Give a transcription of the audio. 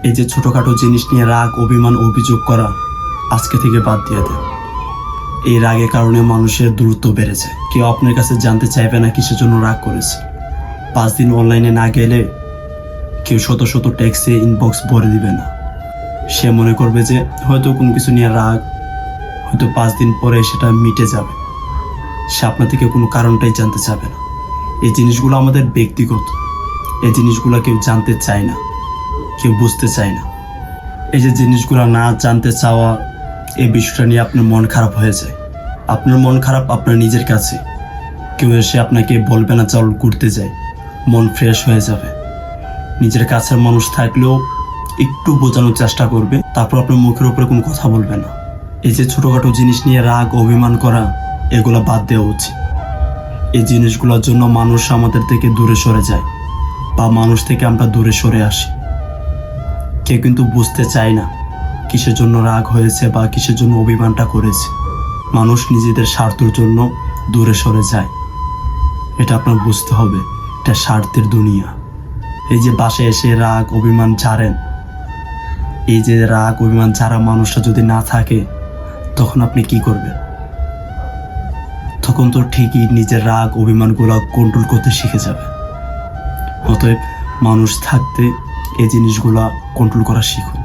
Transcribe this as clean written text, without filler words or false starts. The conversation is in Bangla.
এই যে ছোটোখাটো জিনিস নিয়ে রাগ, অভিমান, অভিযোগ করা আজকে থেকে বাদ দিয়ে দেন। এই রাগের কারণে মানুষের দূরত্ব বেড়েছে। কেউ আপনার কাছে জানতে চাইবে না কিসের জন্য রাগ করেছে। 5 দিন অনলাইনে না গেলে কেউ শত শত টেক্সটে ইনবক্স ভরে দিবে না। সে মনে করবে যে হয়তো কোনো কিছু নিয়ে রাগ, হয়তো 5 দিন পরে সেটা মিটে যাবে। সে আপনার থেকে কোনো কারণটাই জানতে চাবে না। এই জিনিসগুলো আমাদের ব্যক্তিগত, এই জিনিসগুলো কেউ জানতে চায় না, কেউ বুঝতে চায় না। এই যে জিনিসগুলো না জানতে চাওয়া, এই বিষয়টা নিয়ে আপনার মন খারাপ হয়ে যায়। আপনার মন খারাপ আপনার নিজের কাছে। কেউ এসে আপনাকে বলবে না চল ঘুরতে যাই, মন ফ্রেশ হয়ে যাবে। নিজের কাছের মানুষ থাকলেও একটু বোঝানোর চেষ্টা করবে, তারপর আপনার মুখের উপরে কোনো কথা বলবে না। এই যে ছোটোখাটো জিনিস নিয়ে রাগ, অভিমান করা, এগুলো বাদ দেওয়া উচিত। এই জিনিসগুলোর জন্য মানুষ আমাদের থেকে দূরে সরে যায় বা মানুষ থেকে আমরা দূরে সরে আসি। কেউ কিন্তু বুঝতে চায় না কিসের জন্য রাগ হয়েছে বা কিসের জন্য অভিমানটা করেছে। মানুষ নিজেদের স্বার্থের জন্য দূরে সরে যায়। এটা আপনার বুঝতে হবে, এটা স্বার্থের দুনিয়া। এই যে বাসায় এসে রাগ, অভিমান ঝাড়েন, এই যে রাগ, অভিমান ঝাড়া মানুষটা যদি না থাকে, তখন আপনি কি করবেন? তখন তো ঠিকই নিজের রাগ, অভিমানগুলো কন্ট্রোল করতে শিখে যাবে। অতএব মানুষ থাকতে এই জিনিসগুলা কন্ট্রোল করা শিখুন।